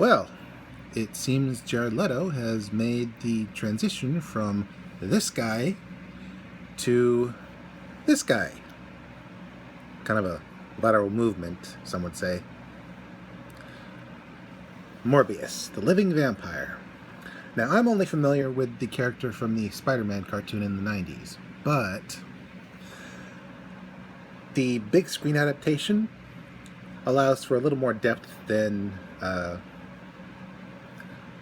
Well, it seems Jared Leto has made the transition from this guy to this guy. Kind of a lateral movement, some would say. Morbius, the living vampire. Now, I'm only familiar with the character from the Spider-Man cartoon in the 90s, but the big screen adaptation allows for a little more depth than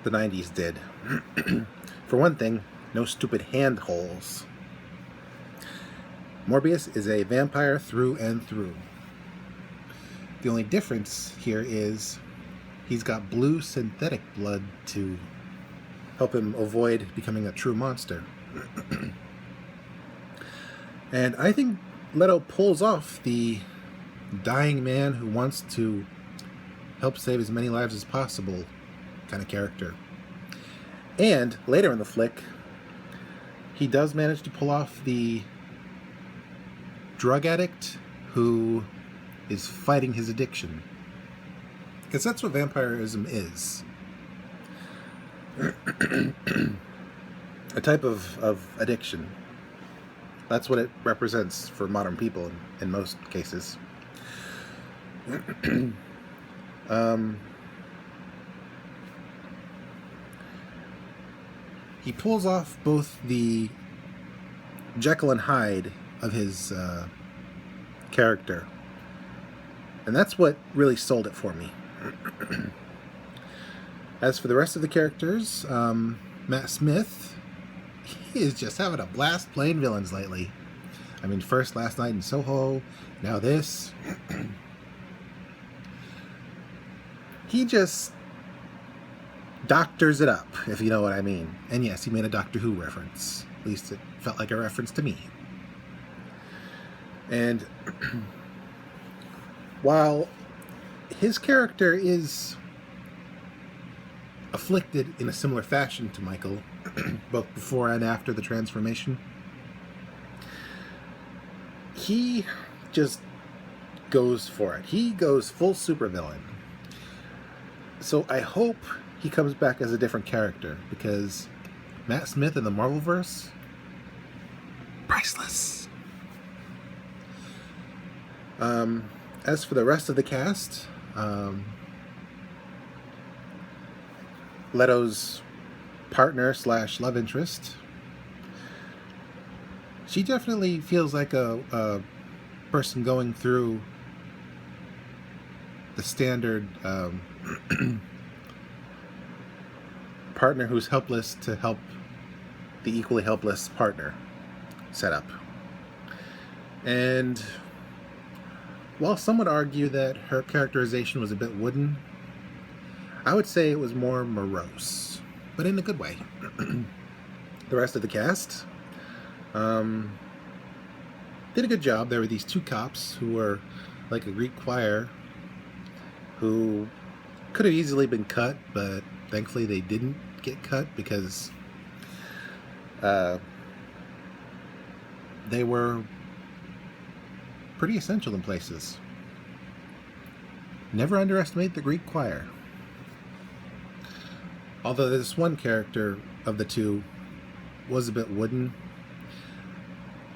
the 90s did. For one thing, no stupid hand holes. Morbius is a vampire through and through. The only difference here is he's got blue synthetic blood to help him avoid becoming a true monster. And I think Leto pulls off the dying man who wants to help save as many lives as possible kind of character. And later in the flick, he does manage to pull off the drug addict who is fighting his addiction. Because that's what vampirism is. A type of addiction. That's what it represents for modern people in most cases. He pulls off both the Jekyll and Hyde of his character. And that's what really sold it for me. As for the rest of the characters, Matt Smith, he is just having a blast playing villains lately. I mean, first Last Night in Soho, now this. He just doctors it up, if you know what I mean. And yes, he made a Doctor Who reference. At least it felt like a reference to me. And while his character is afflicted in a similar fashion to Michael, both before and after the transformation, he just goes for it. He goes full supervillain. So I hope he comes back as a different character, because Matt Smith in the Marvelverse, priceless. As for the rest of the cast, Leto's partner / love interest, she definitely feels like a person going through the standard partner who's helpless to help the equally helpless partner setup. And while some would argue that her characterization was a bit wooden, I would say it was more morose, but in a good way. The rest of the cast did a good job. There were these two cops who were like a Greek choir who could have easily been cut, but thankfully they didn't get cut because they were pretty essential in places. Never underestimate the Greek choir. Although this one character of the two was a bit wooden,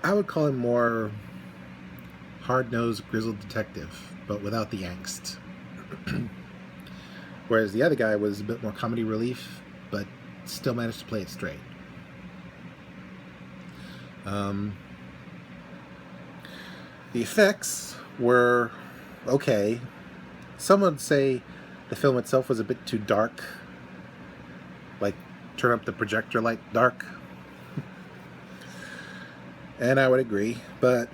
I would call him more hard-nosed, grizzled detective, but without the angst. Whereas the other guy was a bit more comedy relief, but still managed to play it straight. The effects were okay. Some would say the film itself was a bit too dark. Like, turn up the projector light dark. And I would agree. But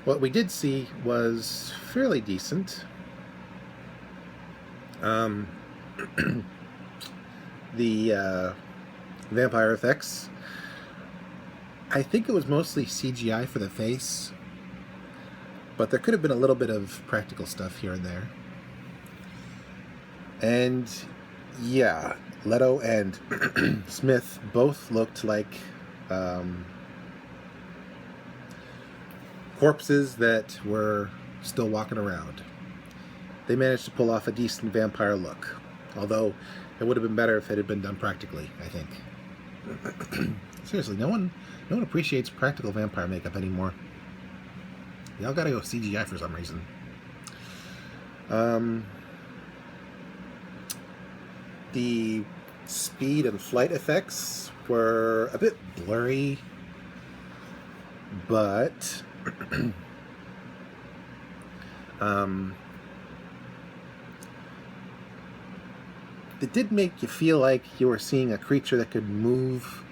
what we did see was fairly decent. The vampire effects, I think it was mostly CGI for the face, but there could have been a little bit of practical stuff here and there. And yeah, Leto and Smith both looked like corpses that were still walking around. They managed to pull off a decent vampire look. Although it would have been better if it had been done practically, I think. Seriously, no one appreciates practical vampire makeup anymore. They all gotta go CGI for some reason. The speed and flight effects were a bit blurry, but it did make you feel like you were seeing a creature that could move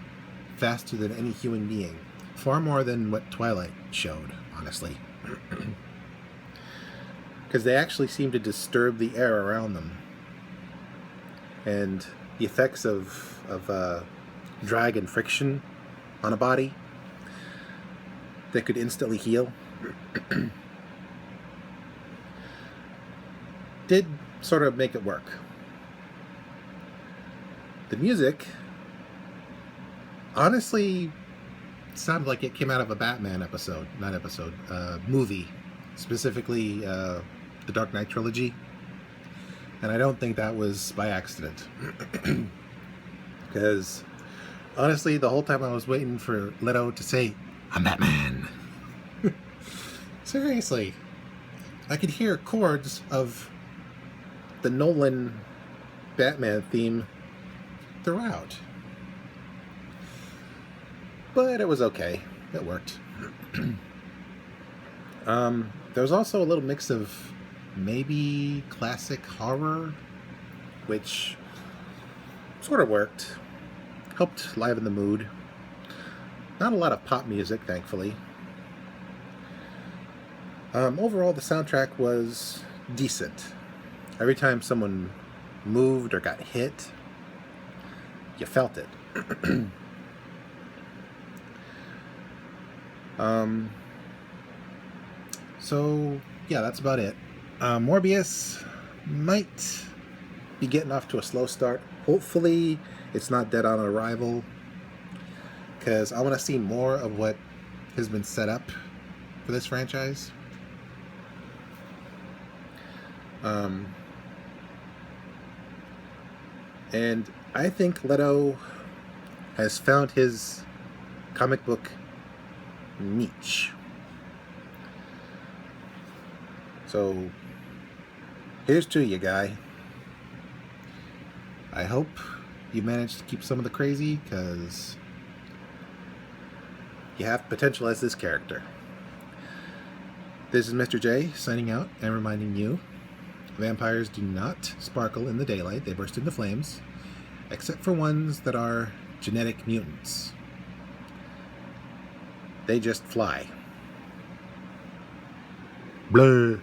faster than any human being. Far more than what Twilight showed, honestly. Because they actually seemed to disturb the air around them. And the effects of drag and friction on a body that could instantly heal did sort of make it work. The music honestly sounded like it came out of a Batman movie, specifically the Dark Knight trilogy. And I don't think that was by accident. Because honestly, the whole time I was waiting for Leto to say, "I'm Batman." Seriously. I could hear chords of the Nolan Batman theme throughout. But it was okay. It worked. There was also a little mix of maybe classic horror, which sort of worked. Helped liven the mood. Not a lot of pop music, thankfully. Overall, the soundtrack was decent. Every time someone moved or got hit, you felt it. So, yeah, that's about it. Morbius might be getting off to a slow start. Hopefully, it's not dead on arrival, because I want to see more of what has been set up for this franchise. And I think Leto has found his comic book niche. So, here's to you, guy. I hope you managed to keep some of the crazy, because you have potential as this character. This is Mr. J signing out and reminding you, vampires do not sparkle in the daylight. They burst into flames, except for ones that are genetic mutants. They just fly. Blah.